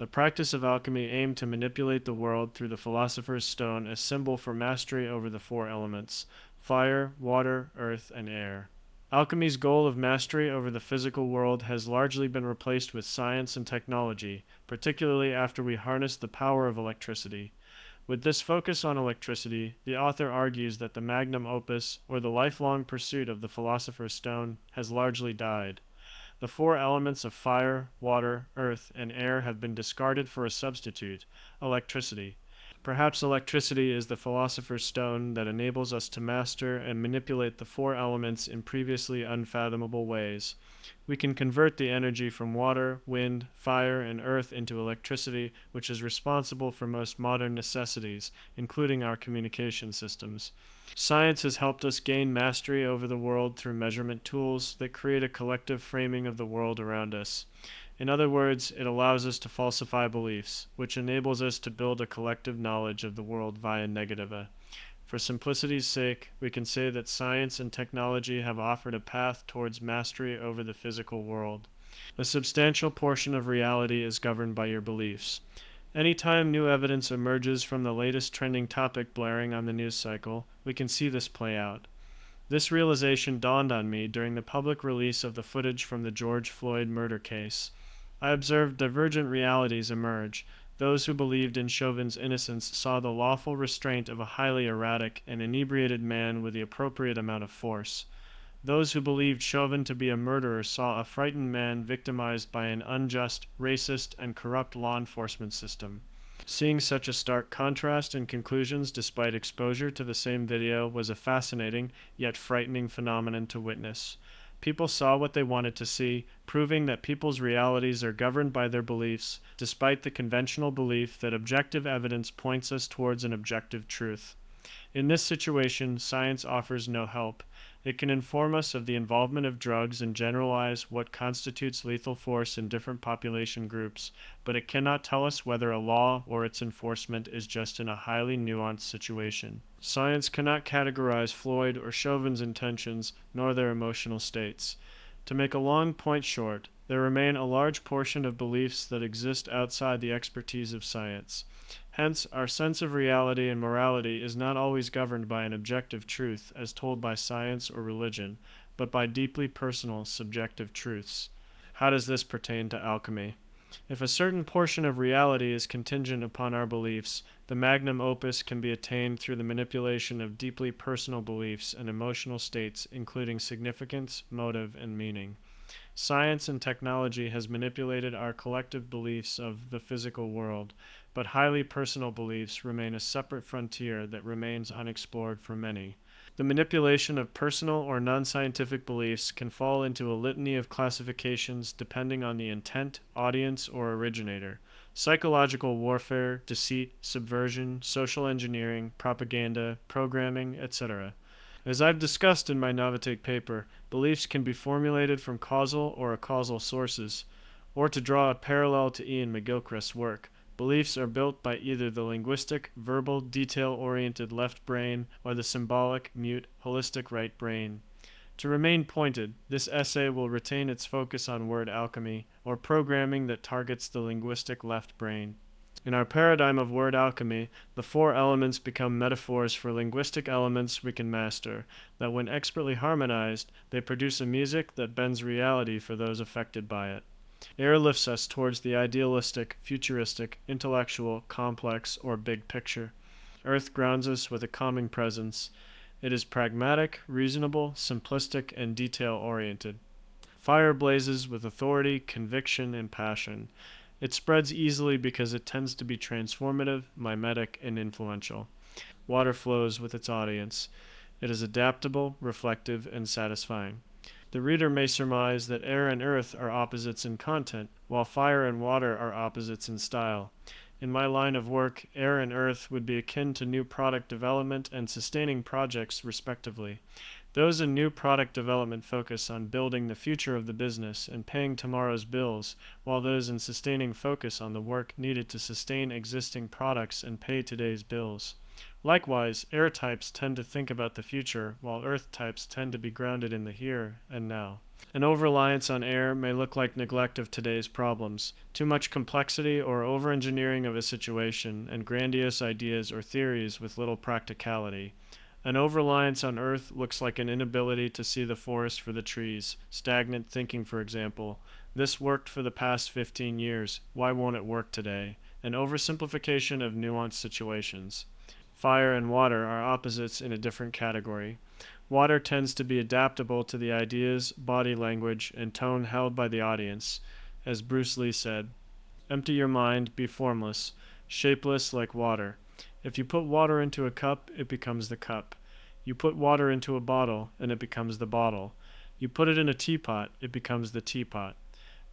The practice of alchemy aimed to manipulate the world through the philosopher's stone, a symbol for mastery over the four elements: fire, water, earth, and air. Alchemy's goal of mastery over the physical world has largely been replaced with science and technology, particularly after we harness the power of electricity. With this focus on electricity, the author argues that the magnum opus, or the lifelong pursuit of the philosopher's stone, has largely died. The four elements of fire, water, earth, and air have been discarded for a substitute: electricity. Perhaps electricity is the philosopher's stone that enables us to master and manipulate the four elements in previously unfathomable ways. We can convert the energy from water, wind, fire, and earth into electricity, which is responsible for most modern necessities, including our communication systems. Science has helped us gain mastery over the world through measurement tools that create a collective framing of the world around us. In other words, it allows us to falsify beliefs, which enables us to build a collective knowledge of the world via negativa. For simplicity's sake, we can say that science and technology have offered a path towards mastery over the physical world. A substantial portion of reality is governed by your beliefs. Anytime new evidence emerges from the latest trending topic blaring on the news cycle, we can see this play out. This realization dawned on me during the public release of the footage from the George Floyd murder case. I observed divergent realities emerge. Those who believed in Chauvin's innocence saw the lawful restraint of a highly erratic and inebriated man with the appropriate amount of force. Those who believed Chauvin to be a murderer saw a frightened man victimized by an unjust, racist, and corrupt law enforcement system. Seeing such a stark contrast in conclusions despite exposure to the same video was a fascinating, yet frightening phenomenon to witness. People saw what they wanted to see, proving that people's realities are governed by their beliefs, despite the conventional belief that objective evidence points us towards an objective truth. In this situation, science offers no help. It can inform us of the involvement of drugs and generalize what constitutes lethal force in different population groups, but it cannot tell us whether a law or its enforcement is just in a highly nuanced situation. Science cannot categorize Floyd or Chauvin's intentions, nor their emotional states. To make a long point short, there remain a large portion of beliefs that exist outside the expertise of science. Hence, our sense of reality and morality is not always governed by an objective truth as told by science or religion, but by deeply personal, subjective truths. How does this pertain to alchemy? If a certain portion of reality is contingent upon our beliefs, the magnum opus can be attained through the manipulation of deeply personal beliefs and emotional states, including significance, motive, and meaning. Science and technology has manipulated our collective beliefs of the physical world, but highly personal beliefs remain a separate frontier that remains unexplored for many. The manipulation of personal or non-scientific beliefs can fall into a litany of classifications depending on the intent, audience, or originator: psychological warfare, deceit, subversion, social engineering, propaganda, programming, etc. As I've discussed in my Novitek paper, beliefs can be formulated from causal or acausal sources. Or to draw a parallel to Ian McGilchrist's work, beliefs are built by either the linguistic, verbal, detail-oriented left brain or the symbolic, mute, holistic right brain. To remain pointed, this essay will retain its focus on word alchemy, or programming that targets the linguistic left brain. In our paradigm of word alchemy, the four elements become metaphors for linguistic elements we can master, that when expertly harmonized, they produce a music that bends reality for those affected by it. Air lifts us towards the idealistic, futuristic, intellectual, complex, or big picture. Earth grounds us with a calming presence. It is pragmatic, reasonable, simplistic, and detail-oriented. Fire blazes with authority, conviction, and passion. It spreads easily because it tends to be transformative, mimetic, and influential. Water flows with its audience. It is adaptable, reflective, and satisfying. The reader may surmise that air and earth are opposites in content, while fire and water are opposites in style. In my line of work, air and earth would be akin to new product development and sustaining projects, respectively. Those in new product development focus on building the future of the business and paying tomorrow's bills, while those in sustaining focus on the work needed to sustain existing products and pay today's bills. Likewise, air types tend to think about the future, while earth types tend to be grounded in the here and now. An over-reliance on air may look like neglect of today's problems, too much complexity or over-engineering of a situation, and grandiose ideas or theories with little practicality. An over-reliance on earth looks like an inability to see the forest for the trees, stagnant thinking, for example. This worked for the past 15 years, why won't it work today? An oversimplification of nuanced situations. Fire and water are opposites in a different category. Water tends to be adaptable to the ideas, body language, and tone held by the audience. As Bruce Lee said, empty your mind, be formless, shapeless like water. If you put water into a cup, it becomes the cup. You put water into a bottle, and it becomes the bottle. You put it in a teapot, it becomes the teapot.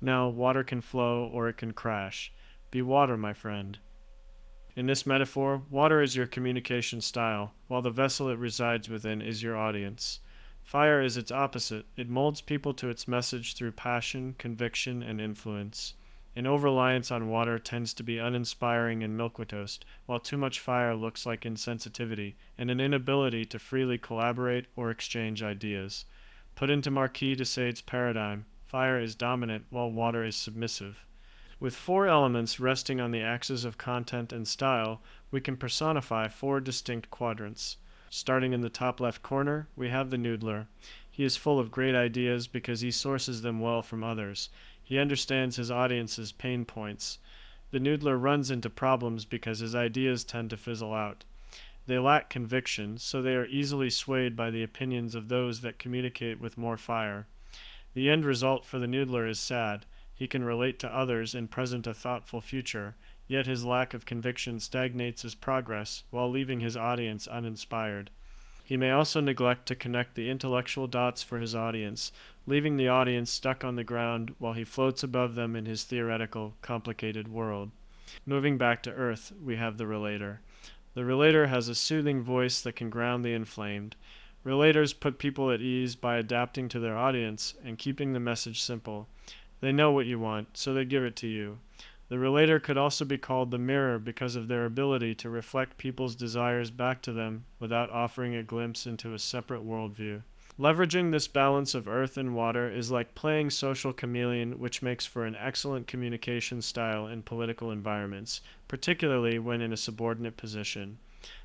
Now, water can flow or it can crash. Be water, my friend. In this metaphor, water is your communication style, while the vessel it resides within is your audience. Fire is its opposite. It molds people to its message through passion, conviction, and influence. An over-reliance on water tends to be uninspiring and milquetoast, while too much fire looks like insensitivity and an inability to freely collaborate or exchange ideas. Put into Marquis de Sade's paradigm, fire is dominant while water is submissive. With four elements resting on the axis of content and style, we can personify four distinct quadrants. Starting in the top left corner, we have the noodler. He is full of great ideas because he sources them well from others. He understands his audience's pain points. The noodler runs into problems because his ideas tend to fizzle out. They lack conviction, so they are easily swayed by the opinions of those that communicate with more fire. The end result for the noodler is sad. He can relate to others and present a thoughtful future, yet his lack of conviction stagnates his progress while leaving his audience uninspired. He may also neglect to connect the intellectual dots for his audience, leaving the audience stuck on the ground while he floats above them in his theoretical, complicated world. Moving back to Earth, we have the relator. The relator has a soothing voice that can ground the inflamed. Relators put people at ease by adapting to their audience and keeping the message simple. They know what you want, so they give it to you. The relator could also be called the mirror because of their ability to reflect people's desires back to them without offering a glimpse into a separate worldview. Leveraging this balance of earth and water is like playing social chameleon, which makes for an excellent communication style in political environments, particularly when in a subordinate position.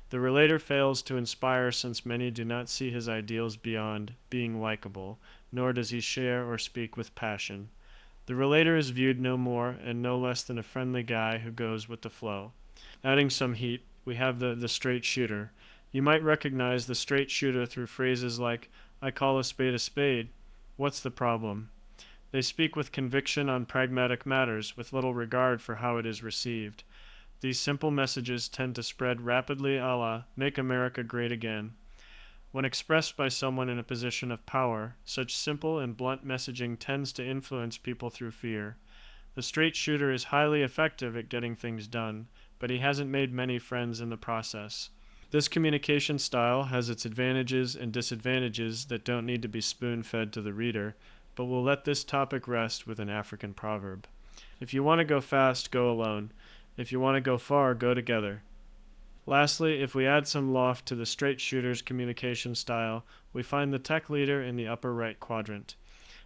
The relator fails to inspire since many do not see his ideals beyond being likable, nor does he share or speak with passion. The relator is viewed no more and no less than a friendly guy who goes with the flow. Adding some heat, we have the straight shooter. You might recognize the straight shooter through phrases like, I call a spade, what's the problem? They speak with conviction on pragmatic matters with little regard for how it is received. These simple messages tend to spread rapidly a la, Make America Great Again. When expressed by someone in a position of power, such simple and blunt messaging tends to influence people through fear. The straight shooter is highly effective at getting things done, but he hasn't made many friends in the process. This communication style has its advantages and disadvantages that don't need to be spoon-fed to the reader, but we'll let this topic rest with an African proverb. If you want to go fast, go alone. If you want to go far, go together. Lastly, if we add some loft to the straight shooter's communication style, we find the tech leader in the upper right quadrant.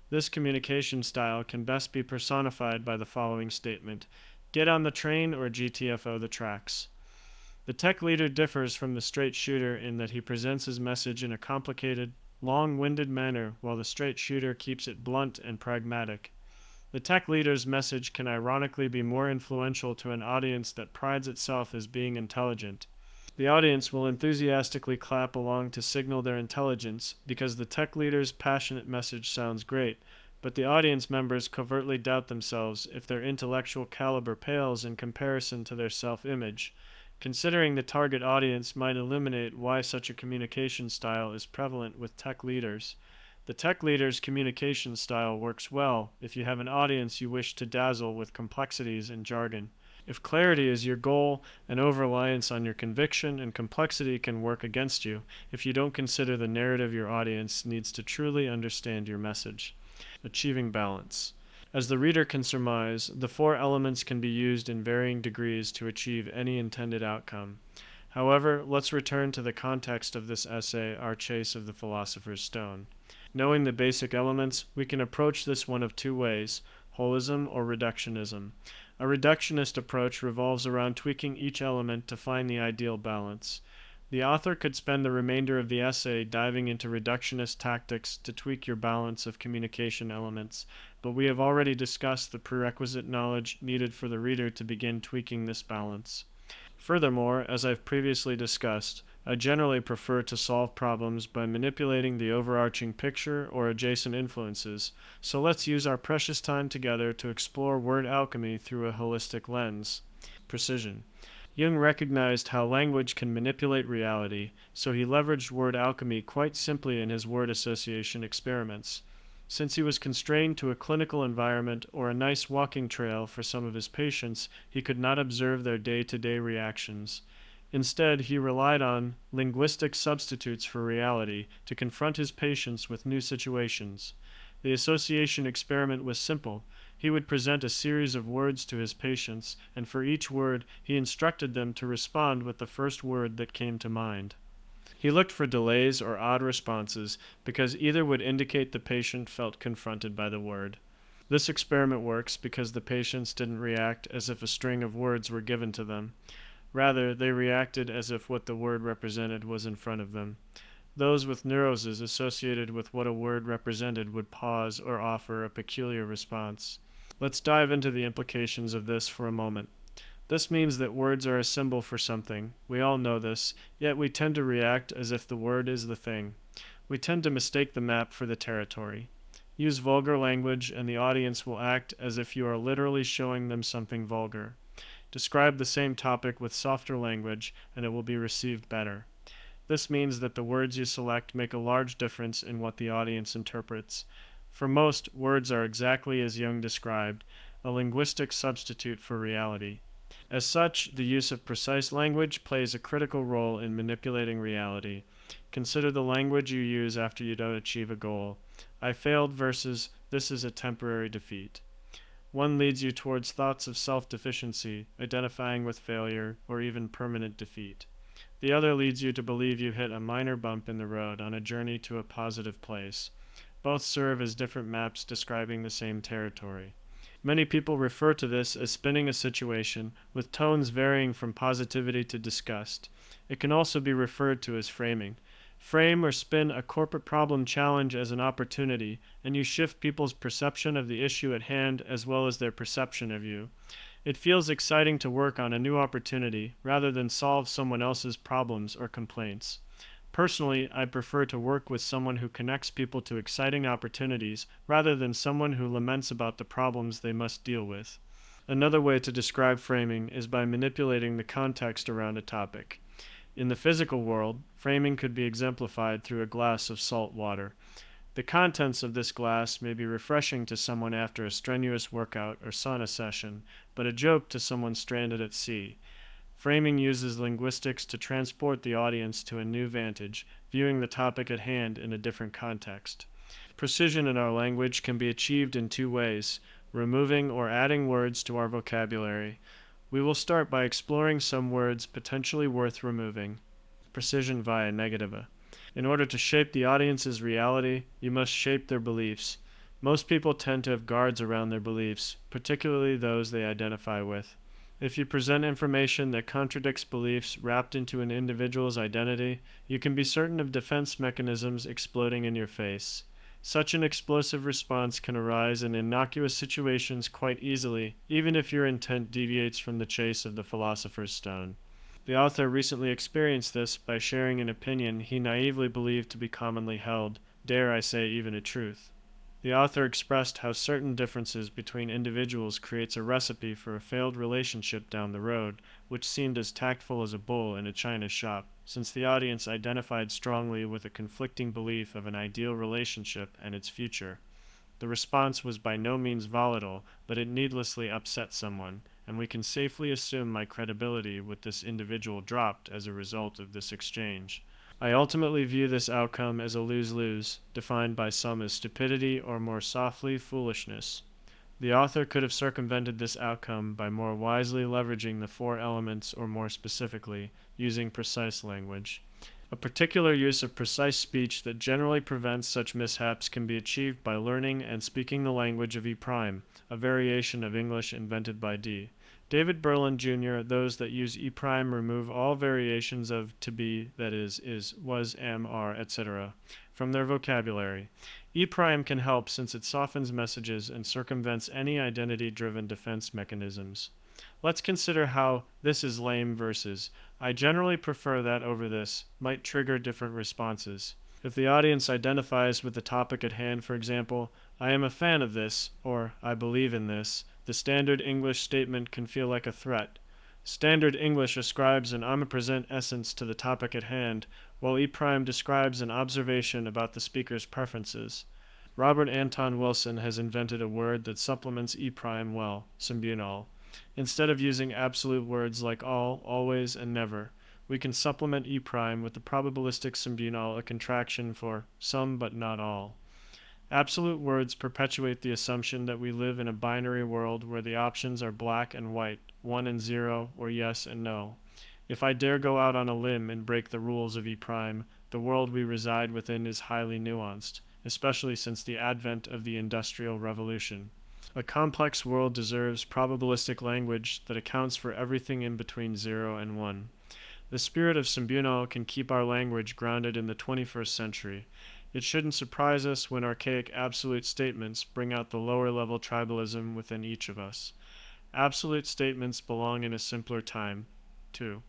This communication style can best be personified by the following statement: get on the train or GTFO the tracks. The tech leader differs from the straight shooter in that he presents his message in a complicated, long-winded manner while the straight shooter keeps it blunt and pragmatic. The tech leader's message can ironically be more influential to an audience that prides itself as being intelligent. The audience will enthusiastically clap along to signal their intelligence because the tech leader's passionate message sounds great, but the audience members covertly doubt themselves if their intellectual caliber pales in comparison to their self-image. Considering the target audience might illuminate why such a communication style is prevalent with tech leaders. The tech leader's communication style works well if you have an audience you wish to dazzle with complexities and jargon. If clarity is your goal, an over-reliance on your conviction and complexity can work against you if you don't consider the narrative your audience needs to truly understand your message. Achieving balance. As the reader can surmise, the four elements can be used in varying degrees to achieve any intended outcome. However, let's return to the context of this essay, Our Chase of the Philosopher's Stone. Knowing the basic elements, we can approach this one of two ways: holism or reductionism. A reductionist approach revolves around tweaking each element to find the ideal balance. The author could spend the remainder of the essay diving into reductionist tactics to tweak your balance of communication elements, but we have already discussed the prerequisite knowledge needed for the reader to begin tweaking this balance. Furthermore, as I've previously discussed, I generally prefer to solve problems by manipulating the overarching picture or adjacent influences, so let's use our precious time together to explore word alchemy through a holistic lens. Precision. Jung recognized how language can manipulate reality, so he leveraged word alchemy quite simply in his word association experiments. Since he was constrained to a clinical environment or a nice walking trail for some of his patients, he could not observe their day-to-day reactions. Instead, he relied on linguistic substitutes for reality to confront his patients with new situations. The association experiment was simple. He would present a series of words to his patients, and for each word, he instructed them to respond with the first word that came to mind. He looked for delays or odd responses because either would indicate the patient felt confronted by the word. This experiment works because the patients didn't react as if a string of words were given to them. Rather, they reacted as if what the word represented was in front of them. Those with neuroses associated with what a word represented would pause or offer a peculiar response. Let's dive into the implications of this for a moment. This means that words are a symbol for something. We all know this, yet we tend to react as if the word is the thing. We tend to mistake the map for the territory. Use vulgar language, and the audience will act as if you are literally showing them something vulgar. Describe the same topic with softer language, and it will be received better. This means that the words you select make a large difference in what the audience interprets. For most, words are exactly as Jung described, a linguistic substitute for reality. As such, the use of precise language plays a critical role in manipulating reality. Consider the language you use after you don't achieve a goal. I failed versus this is a temporary defeat. One leads you towards thoughts of self-deficiency, identifying with failure, or even permanent defeat. The other leads you to believe you hit a minor bump in the road on a journey to a positive place. Both serve as different maps describing the same territory. Many people refer to this as spinning a situation, with tones varying from positivity to disgust. It can also be referred to as framing. Frame or spin a corporate problem challenge as an opportunity, and you shift people's perception of the issue at hand as well as their perception of you. It feels exciting to work on a new opportunity rather than solve someone else's problems or complaints. Personally, I prefer to work with someone who connects people to exciting opportunities rather than someone who laments about the problems they must deal with. Another way to describe framing is by manipulating the context around a topic. In the physical world, framing could be exemplified through a glass of salt water. The contents of this glass may be refreshing to someone after a strenuous workout or sauna session, but a joke to someone stranded at sea. Framing uses linguistics to transport the audience to a new vantage, viewing the topic at hand in a different context. Precision in our language can be achieved in two ways: removing or adding words to our vocabulary. We will start by exploring some words potentially worth removing. Precision via negativa. In order to shape the audience's reality, you must shape their beliefs. Most people tend to have guards around their beliefs, particularly those they identify with. If you present information that contradicts beliefs wrapped into an individual's identity, you can be certain of defense mechanisms exploding in your face. Such an explosive response can arise in innocuous situations quite easily, even if your intent deviates from the chase of the Philosopher's Stone. The author recently experienced this by sharing an opinion he naively believed to be commonly held, dare I say even a truth. The author expressed how certain differences between individuals creates a recipe for a failed relationship down the road, which seemed as tactful as a bull in a china shop, since the audience identified strongly with a conflicting belief of an ideal relationship and its future. The response was by no means volatile, but it needlessly upset someone, and we can safely assume my credibility with this individual dropped as a result of this exchange. I ultimately view this outcome as a lose-lose, defined by some as stupidity or more softly foolishness. The author could have circumvented this outcome by more wisely leveraging the four elements or more specifically, using precise language. A particular use of precise speech that generally prevents such mishaps can be achieved by learning and speaking the language of E prime, a variation of English invented by D. David Berlin Jr. Those that use E prime remove all variations of to be, that is, was, am, are, etc., from their vocabulary. E prime can help since it softens messages and circumvents any identity-driven defense mechanisms. Let's consider how "this is lame" versus "I generally prefer that over this" might trigger different responses. If the audience identifies with the topic at hand, for example, "I am a fan of this" or "I believe in this," the standard English statement can feel like a threat. Standard English ascribes an omnipresent essence to the topic at hand, while E prime describes an observation about the speaker's preferences. Robert Anton Wilson has invented a word that supplements E prime well, symbional. Instead of using absolute words like all, always, and never, we can supplement E prime with the probabilistic symbional, a contraction for some but not all. Absolute words perpetuate the assumption that we live in a binary world where the options are black and white, 1 and 0, or yes and no. If I dare go out on a limb and break the rules of E prime, the world we reside within is highly nuanced, especially since the advent of the Industrial Revolution. A complex world deserves probabilistic language that accounts for everything in between 0 and 1. The spirit of symbional can keep our language grounded in the 21st century. It shouldn't surprise us when archaic absolute statements bring out the lower-level tribalism within each of us. Absolute statements belong in a simpler time, too.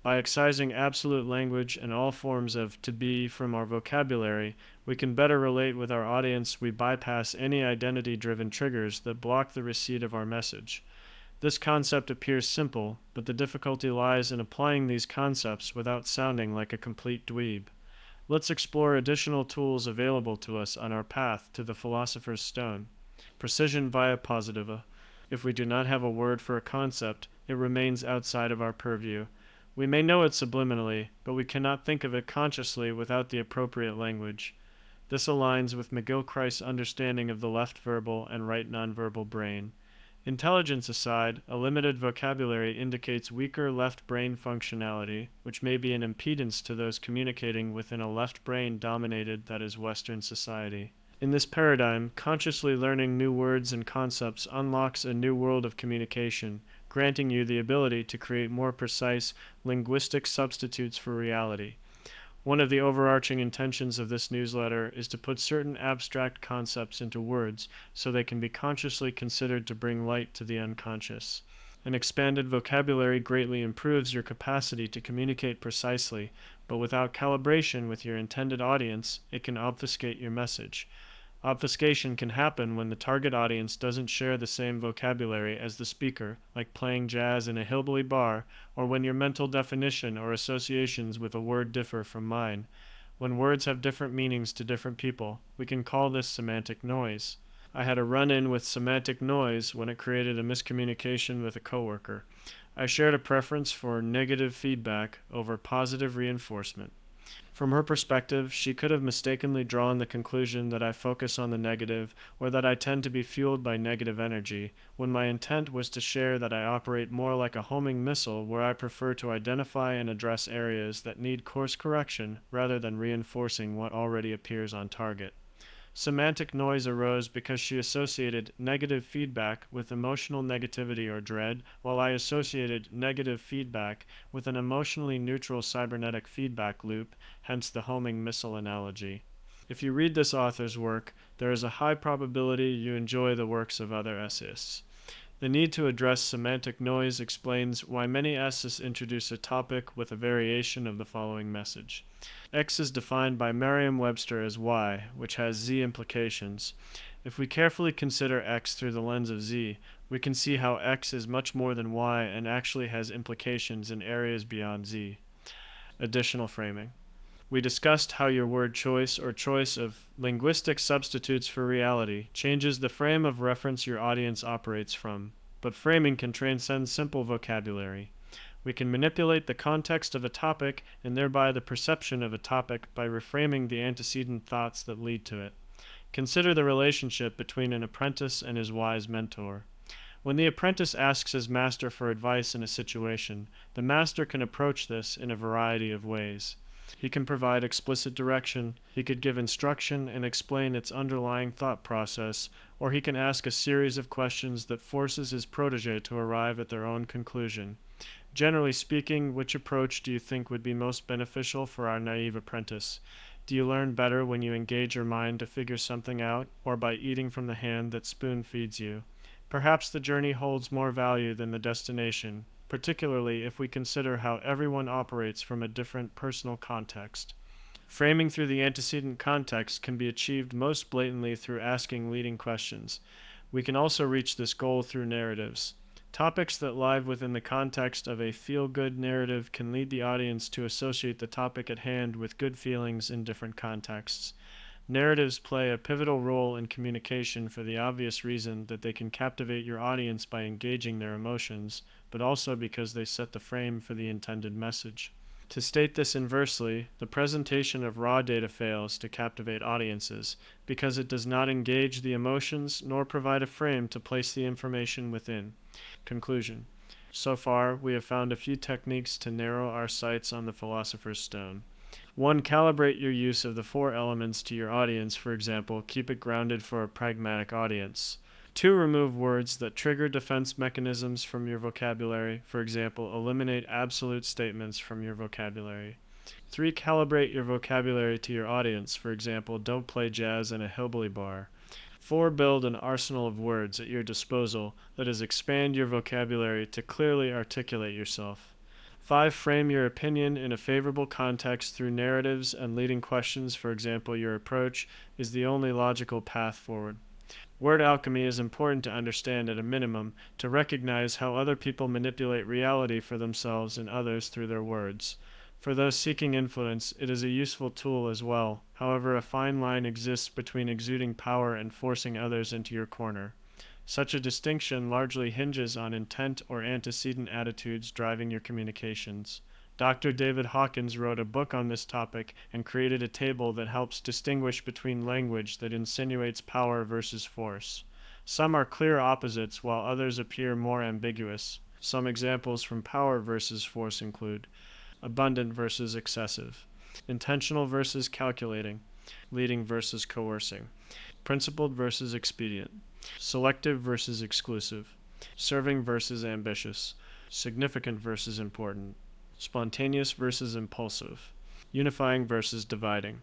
By excising absolute language and all forms of to be from our vocabulary, we can better relate with our audience. We bypass any identity-driven triggers that block the receipt of our message. This concept appears simple, but the difficulty lies in applying these concepts without sounding like a complete dweeb. Let's explore additional tools available to us on our path to the Philosopher's Stone. Precision via positiva. If we do not have a word for a concept, it remains outside of our purview. We may know it subliminally, but we cannot think of it consciously without the appropriate language. This aligns with McGilchrist's understanding of the left verbal and right nonverbal brain. Intelligence aside, a limited vocabulary indicates weaker left brain functionality, which may be an impedance to those communicating within a left brain dominated, that is, Western society. In this paradigm, consciously learning new words and concepts unlocks a new world of communication, granting you the ability to create more precise linguistic substitutes for reality. One of the overarching intentions of this newsletter is to put certain abstract concepts into words so they can be consciously considered to bring light to the unconscious. An expanded vocabulary greatly improves your capacity to communicate precisely, but without calibration with your intended audience, it can obfuscate your message. Obfuscation can happen when the target audience doesn't share the same vocabulary as the speaker, like playing jazz in a hillbilly bar, or when your mental definition or associations with a word differ from mine. When words have different meanings to different people, we can call this semantic noise. I had a run-in with semantic noise when it created a miscommunication with a coworker. I shared a preference for negative feedback over positive reinforcement. From her perspective, she could have mistakenly drawn the conclusion that I focus on the negative or that I tend to be fueled by negative energy, when my intent was to share that I operate more like a homing missile where I prefer to identify and address areas that need course correction rather than reinforcing what already appears on target. Semantic noise arose because she associated negative feedback with emotional negativity or dread, while I associated negative feedback with an emotionally neutral cybernetic feedback loop, hence the homing missile analogy. If you read this author's work, there is a high probability you enjoy the works of other essayists. The need to address semantic noise explains why many essayists introduce a topic with a variation of the following message. X is defined by Merriam-Webster as Y, which has Z implications. If we carefully consider X through the lens of Z, we can see how X is much more than Y and actually has implications in areas beyond Z. Additional framing. We discussed how your word choice or choice of linguistic substitutes for reality changes the frame of reference your audience operates from, but framing can transcend simple vocabulary. We can manipulate the context of a topic and thereby the perception of a topic by reframing the antecedent thoughts that lead to it. Consider the relationship between an apprentice and his wise mentor. When the apprentice asks his master for advice in a situation, the master can approach this in a variety of ways. He can provide explicit direction, he could give instruction and explain its underlying thought process, or he can ask a series of questions that forces his protege to arrive at their own conclusion. Generally speaking, which approach do you think would be most beneficial for our naive apprentice? Do you learn better when you engage your mind to figure something out, or by eating from the hand that spoon feeds you? Perhaps the journey holds more value than the destination, particularly if we consider how everyone operates from a different personal context. Framing through the antecedent context can be achieved most blatantly through asking leading questions. We can also reach this goal through narratives. Topics that lie within the context of a feel-good narrative can lead the audience to associate the topic at hand with good feelings in different contexts. Narratives play a pivotal role in communication for the obvious reason that they can captivate your audience by engaging their emotions, but also because they set the frame for the intended message. To state this inversely, the presentation of raw data fails to captivate audiences because it does not engage the emotions nor provide a frame to place the information within. Conclusion. So far, we have found a few techniques to narrow our sights on the Philosopher's Stone. 1. Calibrate your use of the four elements to your audience, for example, keep it grounded for a pragmatic audience. 2. Remove words that trigger defense mechanisms from your vocabulary, for example, eliminate absolute statements from your vocabulary. 3. Calibrate your vocabulary to your audience, for example, don't play jazz in a hillbilly bar. 4. Build an arsenal of words at your disposal, that is, expand your vocabulary to clearly articulate yourself. 5. Frame your opinion in a favorable context through narratives and leading questions, for example, your approach is the only logical path forward. Word alchemy is important to understand at a minimum, to recognize how other people manipulate reality for themselves and others through their words. For those seeking influence, it is a useful tool as well. However, a fine line exists between exuding power and forcing others into your corner. Such a distinction largely hinges on intent or antecedent attitudes driving your communications. Dr. David Hawkins wrote a book on this topic and created a table that helps distinguish between language that insinuates power versus force. Some are clear opposites, while others appear more ambiguous. Some examples from power versus force include abundant versus excessive, intentional versus calculating, leading versus coercing, principled versus expedient, selective versus exclusive, serving versus ambitious, significant versus important, spontaneous versus impulsive, unifying versus dividing.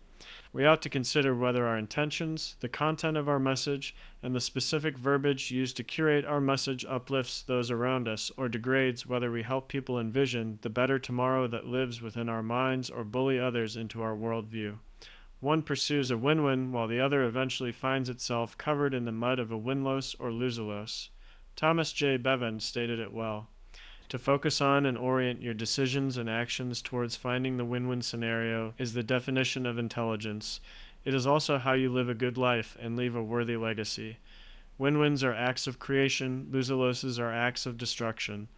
We ought to consider whether our intentions, the content of our message, and the specific verbiage used to curate our message uplifts those around us or degrades whether we help people envision the better tomorrow that lives within our minds or bully others into our worldview. One pursues a win-win while the other eventually finds itself covered in the mud of a win-lose or lose-a-lose. Thomas J. Bevan stated it well. To focus on and orient your decisions and actions towards finding the win-win scenario is the definition of intelligence. It is also how you live a good life and leave a worthy legacy. Win-wins are acts of creation, lose-a-loses are acts of destruction.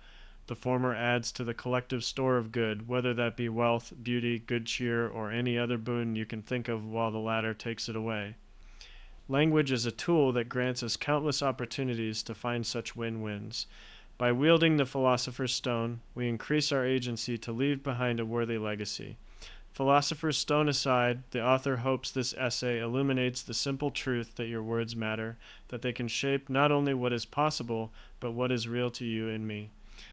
The former adds to the collective store of good, whether that be wealth, beauty, good cheer, or any other boon you can think of, while the latter takes it away. Language is a tool that grants us countless opportunities to find such win-wins. By wielding the Philosopher's Stone, we increase our agency to leave behind a worthy legacy. Philosopher's Stone aside, the author hopes this essay illuminates the simple truth that your words matter, that they can shape not only what is possible, but what is real to you and me.